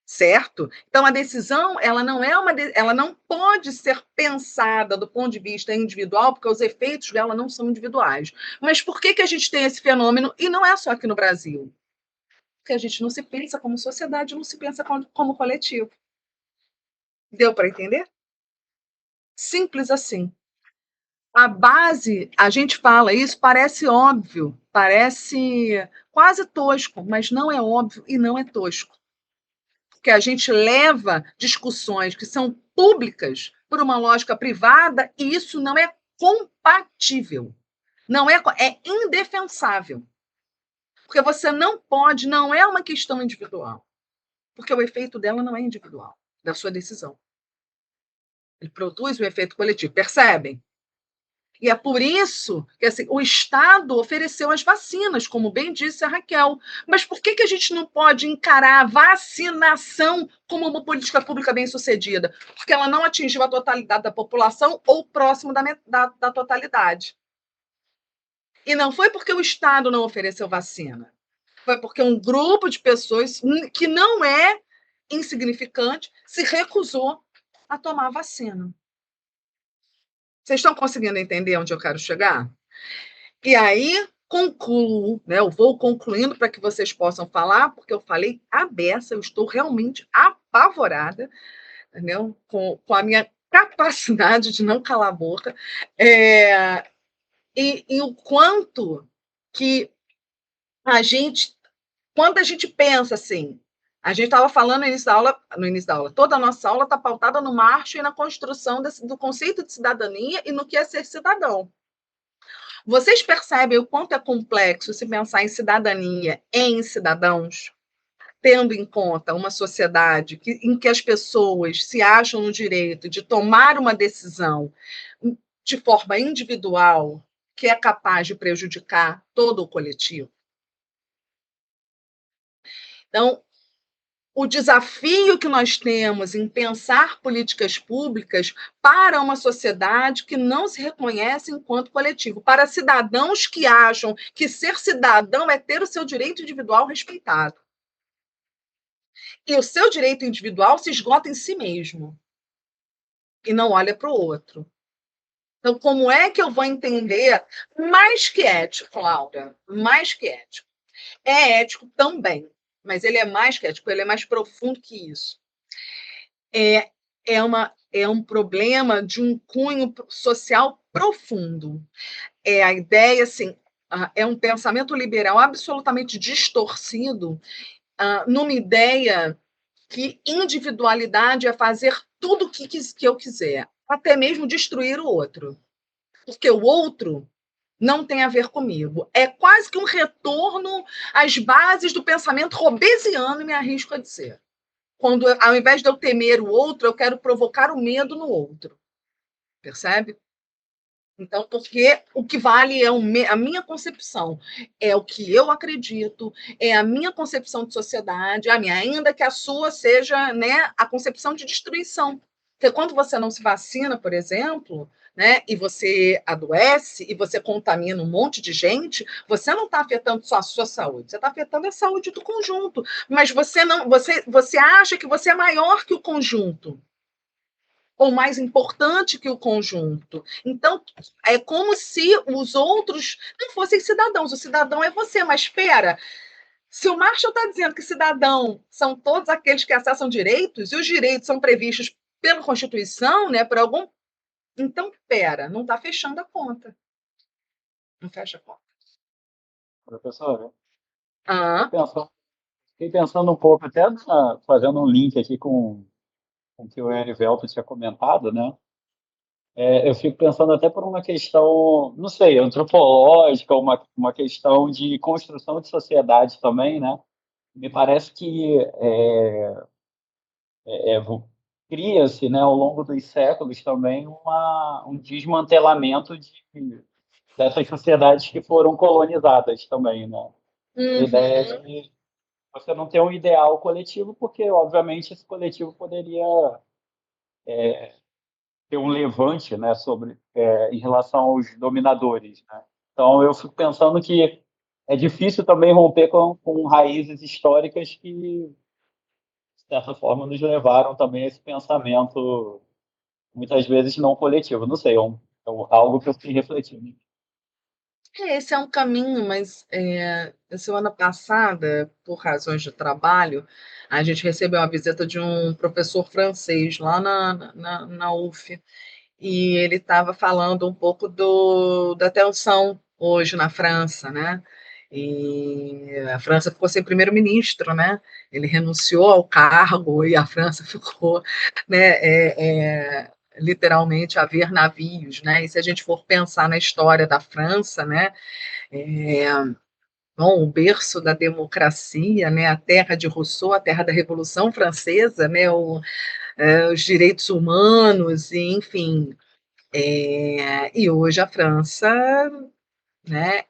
Certo? Então a decisão, ela não é ela não pode ser pensada do ponto de vista individual, porque os efeitos dela não são individuais. Mas por que a gente tem esse fenômeno e não é só aqui no Brasil? Porque a gente não se pensa como sociedade, não se pensa como coletivo. Deu para entender? Simples assim. A base, a gente fala isso, parece óbvio, parece quase tosco, mas não é óbvio e não é tosco. Porque a gente leva discussões que são públicas por uma lógica privada e isso não é compatível. Não é, é indefensável. Porque você não pode, não é uma questão individual. Porque o efeito dela não é individual, da sua decisão. Ele produz um efeito coletivo, percebem? E é por isso que assim, o Estado ofereceu as vacinas, como bem disse a Raquel. Mas por que a gente não pode encarar a vacinação como uma política pública bem-sucedida? Porque ela não atingiu a totalidade da população ou próximo da totalidade. E não foi porque o Estado não ofereceu vacina. Foi porque um grupo de pessoas, que não é insignificante, se recusou a tomar a vacina. Vocês estão conseguindo entender onde eu quero chegar? E aí, concluo, né? Eu vou concluindo para que vocês possam falar, porque eu falei a beça, eu estou realmente apavorada, entendeu? Com a minha capacidade de não calar a boca. E o quanto que quando a gente pensa assim, a gente estava falando no início da aula, toda a nossa aula está pautada no marcho e na construção do conceito de cidadania e no que é ser cidadão. Vocês percebem o quanto é complexo se pensar em cidadania em cidadãos, tendo em conta uma sociedade em que as pessoas se acham no direito de tomar uma decisão de forma individual que é capaz de prejudicar todo o coletivo? Então, o desafio que nós temos em pensar políticas públicas para uma sociedade que não se reconhece enquanto coletivo, para cidadãos que acham que ser cidadão é ter o seu direito individual respeitado. E o seu direito individual se esgota em si mesmo e não olha para o outro. Então, como é que eu vou entender mais que ético, Laura? Mais que ético. É ético também, mas ele é mais que ético, ele é mais profundo que isso. É um problema de um cunho social profundo. É a ideia, assim, é um pensamento liberal absolutamente distorcido, numa ideia que individualidade é fazer tudo o que eu quiser, até mesmo destruir o outro. Porque o outro não tem a ver comigo. É quase que um retorno às bases do pensamento robesiano, me arrisco a dizer. Quando, ao invés de eu temer o outro, eu quero provocar o medo no outro. Percebe? Então, porque o que vale é a minha concepção, é o que eu acredito, é a minha concepção de sociedade, ainda que a sua seja, né, a concepção de destruição. Porque quando você não se vacina, por exemplo, né, e você adoece e você contamina um monte de gente, você não está afetando só a sua saúde, você está afetando a saúde do conjunto. Mas você acha que você é maior que o conjunto, ou mais importante que o conjunto. Então, é como se os outros não fossem cidadãos. O cidadão é você, mas espera. Se o Marshall está dizendo que cidadão são todos aqueles que acessam direitos, e os direitos são previstos pela Constituição, né, por algum. Então, espera, não está fechando a conta. Não fecha a conta. Professora, Ah, pensando fiquei pensando um pouco, até fazendo um link aqui com o que o Erivelto tinha comentado, né? Eu fico pensando até por uma questão, não sei, antropológica, uma questão de construção de sociedade também, né? Me parece que é, cria-se, né, ao longo dos séculos também um desmantelamento dessas sociedades que foram colonizadas também, né? A ideia de você não ter um ideal coletivo, porque, obviamente, esse coletivo poderia ter um levante, né, em relação aos dominadores, né? Então, eu fico pensando que é difícil também romper com raízes históricas que, de certa forma, nos levaram também a esse pensamento, muitas vezes não coletivo. Não sei, algo que eu fiquei refletindo. Esse é um caminho, mas semana passada, por razões de trabalho, a gente recebeu a visita de um professor francês lá na UF, e ele estava falando um pouco da tensão hoje na França, né? E a França ficou sem primeiro-ministro, né? Ele renunciou ao cargo e a França ficou, né, literalmente a ver navios, né? E se a gente for pensar na história da França, né? É, bom, o berço da democracia, né? A terra de Rousseau, a terra da Revolução Francesa, né? Os direitos humanos, e, enfim. E hoje a França, né?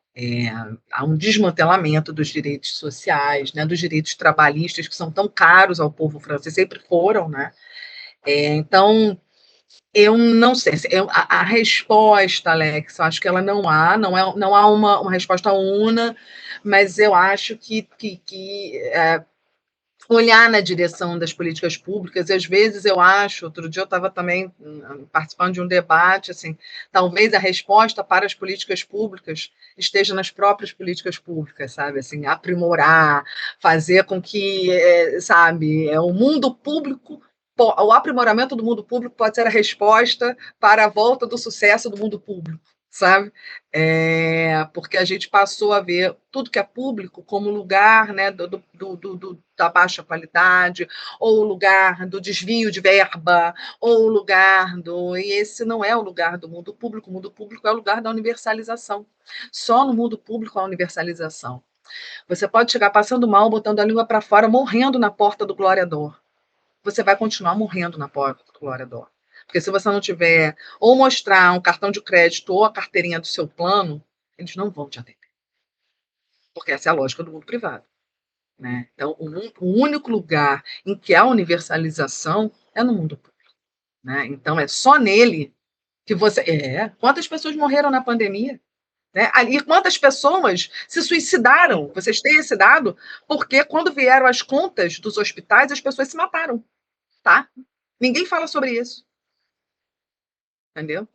Há um desmantelamento dos direitos sociais, né? Dos direitos trabalhistas que são tão caros ao povo francês, sempre foram, né? Então eu não sei. A resposta, Alex, eu acho que ela não há uma resposta una, mas eu acho que olhar na direção das políticas públicas, e às vezes eu acho, outro dia eu estava também participando de um debate, assim, talvez a resposta para as políticas públicas esteja nas próprias políticas públicas, sabe, assim, aprimorar, fazer com que, sabe, o mundo público, o aprimoramento do mundo público pode ser a resposta para a volta do sucesso do mundo público, sabe? Porque a gente passou a ver tudo que é público como lugar, né, da baixa qualidade, ou lugar do desvio de verba, ou lugar do. E esse não é o lugar do mundo público. O mundo público é o lugar da universalização. Só no mundo público há universalização. Você pode chegar passando mal, botando a língua para fora, morrendo na porta do Glória Dor. Você vai continuar morrendo na porta do Glória Dor. Porque se você não tiver ou mostrar um cartão de crédito ou a carteirinha do seu plano, eles não vão te atender. Porque essa é a lógica do mundo privado. Né? Então, o único lugar em que há universalização é no mundo público. Né? Então, é só nele que você. Quantas pessoas morreram na pandemia? Né? E quantas pessoas se suicidaram? Vocês têm esse dado? Porque quando vieram as contas dos hospitais, as pessoas se mataram. Tá? Ninguém fala sobre isso. Entendeu?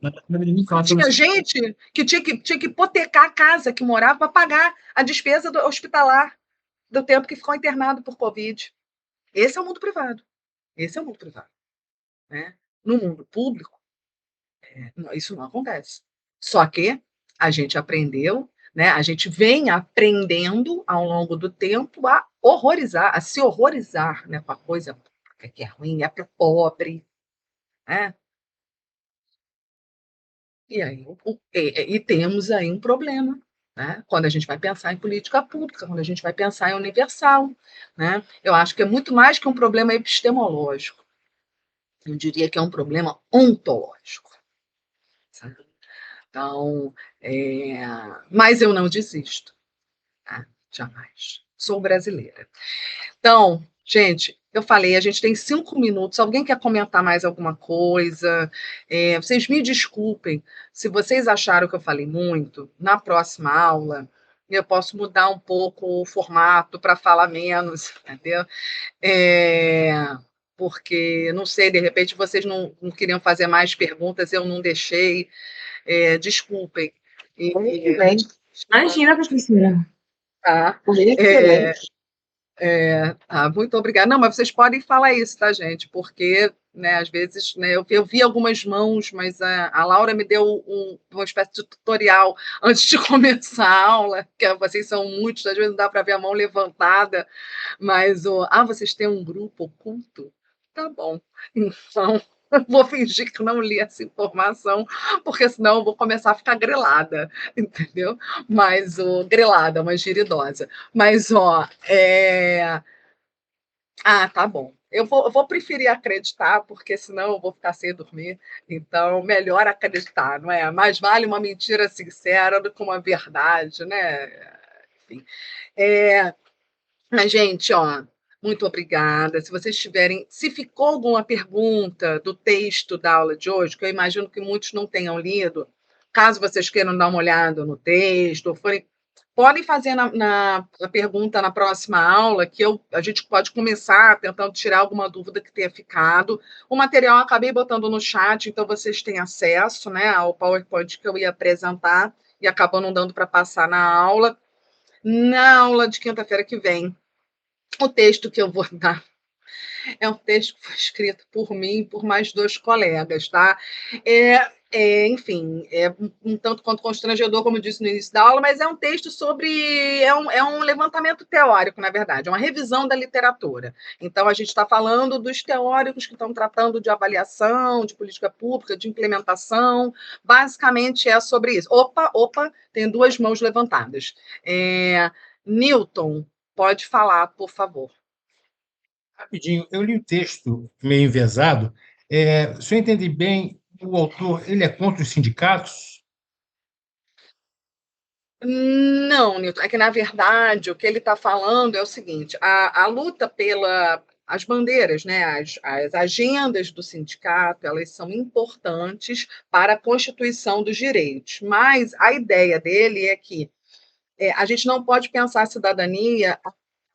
Tinha gente que tinha que hipotecar a casa que morava para pagar a despesa hospitalar do tempo que ficou internado por Covid. Esse é o mundo privado. Esse é o mundo privado. Né? No mundo público, isso não acontece. Só que a gente aprendeu, né? A gente vem aprendendo ao longo do tempo a horrorizar, a se horrorizar, né, com a coisa que é ruim, é para o pobre. Né? E aí temos aí um problema, né? Quando a gente vai pensar em política pública, quando a gente vai pensar em universal, né? Eu acho que é muito mais que um problema epistemológico. Eu diria que é um problema ontológico. Sabe? Então, mas eu não desisto, tá? Jamais. Sou brasileira. Então, gente, eu falei, a gente tem 5 minutos. Alguém quer comentar mais alguma coisa? Vocês me desculpem se vocês acharam que eu falei muito. Na próxima aula, eu posso mudar um pouco o formato para falar menos, entendeu? Porque, não sei, de repente vocês não queriam fazer mais perguntas, eu não deixei. Desculpem. Excelente. Imagina, professora. Tá? Excelente. Muito obrigada. Não, mas vocês podem falar isso, tá, gente? Porque né? Às vezes, né, eu vi algumas mãos, mas a Laura me deu uma espécie de tutorial antes de começar a aula, que vocês são muitos, às vezes não dá para ver a mão levantada, mas vocês têm um grupo oculto? Tá bom. Então, vou fingir que não li essa informação, porque senão eu vou começar a ficar grelada, entendeu? Mas grelada, uma giridosa. Mas, tá bom. Eu vou preferir acreditar, porque senão eu vou ficar sem dormir. Então, melhor acreditar, não é? Mais vale uma mentira sincera do que uma verdade, né? Enfim. Mas, gente, muito obrigada. Se vocês tiverem, se ficou alguma pergunta do texto da aula de hoje, que eu imagino que muitos não tenham lido, caso vocês queiram dar uma olhada no texto, ou podem fazer na pergunta na próxima aula, que a gente pode começar tentando tirar alguma dúvida que tenha ficado. O material eu acabei botando no chat, então vocês têm acesso, né, ao PowerPoint que eu ia apresentar e acabou não dando para passar na aula. Na aula de quinta-feira que vem, o texto que eu vou dar é um texto que foi escrito por mim e por mais 2 colegas, tá? Enfim, um tanto quanto constrangedor, como eu disse no início da aula, mas é um texto sobre... É um levantamento teórico, na verdade, é uma revisão da literatura. Então, a gente está falando dos teóricos que estão tratando de avaliação, de política pública, de implementação. Basicamente, é sobre isso. Opa, tem 2 mãos levantadas. Newton, pode falar, por favor. Rapidinho, eu li o texto meio envesado. Se eu entendi bem, o autor ele é contra os sindicatos? Não, Newton, é que, na verdade, o que ele está falando é o seguinte: a luta as bandeiras, né, as agendas do sindicato, elas são importantes para a constituição dos direitos, mas a ideia dele é que a gente não pode pensar a cidadania a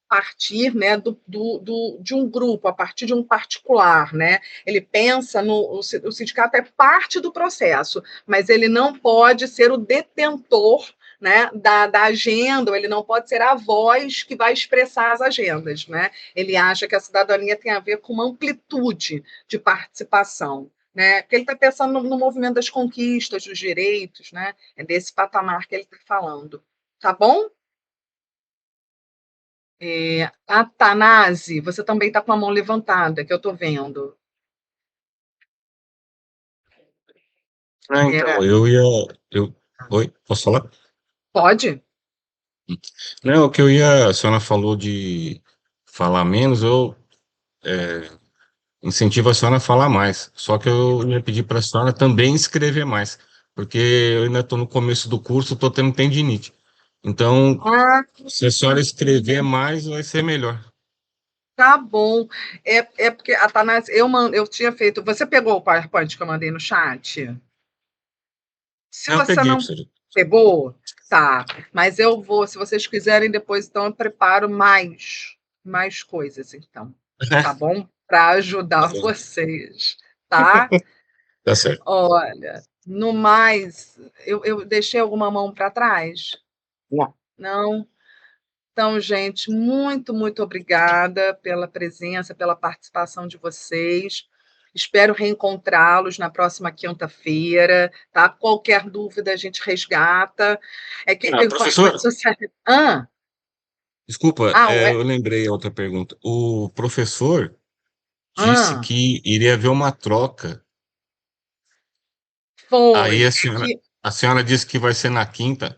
partir, né, de um grupo, a partir de um particular, né? Ele pensa o sindicato é parte do processo, mas ele não pode ser o detentor, né, da agenda, ou ele não pode ser a voz que vai expressar as agendas, né? Ele acha que a cidadania tem a ver com uma amplitude de participação, né? Porque ele está pensando no movimento das conquistas, dos direitos, né? É desse patamar que ele está falando. Tá bom? Atanase, você também está com a mão levantada, que eu estou vendo. Então, Oi, posso falar? Pode? Não, a senhora falou de falar menos, eu incentivo a senhora a falar mais. Só que eu ia pedir para a senhora também escrever mais, porque eu ainda estou no começo do curso, estou tendo tendinite. Então, se a senhora escrever mais, vai ser melhor. Tá bom. Porque, Atanase, eu tinha feito... Você pegou o PowerPoint que eu mandei no chat? Se Eu você peguei, não professor. pegou, tá. Mas eu vou, se vocês quiserem, depois, então, eu preparo mais coisas, então. Tá bom? Para ajudar vocês, tá? Tá certo. Olha, no mais, eu deixei alguma mão para trás? Não. Não? Então, gente, muito, muito obrigada pela presença, pela participação de vocês. Espero reencontrá-los na próxima quinta-feira, tá? Qualquer dúvida a gente resgata. Professor, desculpa, Ué. eu lembrei outra pergunta. O professor disse Ah, que iria haver uma troca. Aí foi. a senhora disse que vai ser na quinta.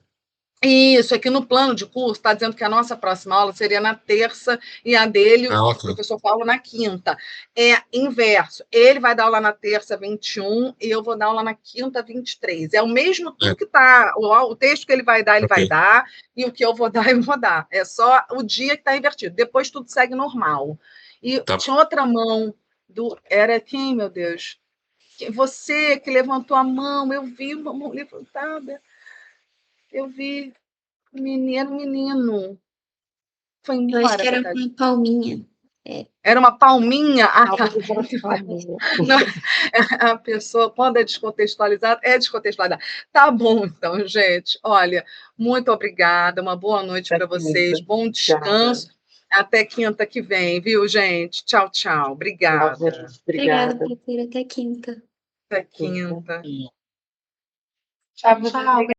Isso, aqui no plano de curso está dizendo que a nossa próxima aula seria na terça e a dele, o Ok. professor Paulo, na quinta. É inverso. Ele vai dar aula na terça, 21, e eu vou dar aula na quinta, 23. É o mesmo tudo que está. O texto que ele vai Ok. dar, e o que eu vou dar, eu vou dar. É só o dia que está invertido. Depois tudo segue normal. E Tá. tinha outra mão Era quem, meu Deus? Você que levantou a mão, eu vi uma mão levantada. Eu vi menino. Foi Eu acho que embora, era coitadinho. uma palminha. Era uma palminha. Família. A pessoa, quando é descontextualizada, é descontextualizada. Tá bom, então, gente. Olha, muito obrigada. Uma boa noite para vocês. Bom descanso. Até quinta que vem, viu, gente? Tchau, tchau. Obrigada. Obrigada, Obrigada. professora. Até quinta. Até quinta. Tchau.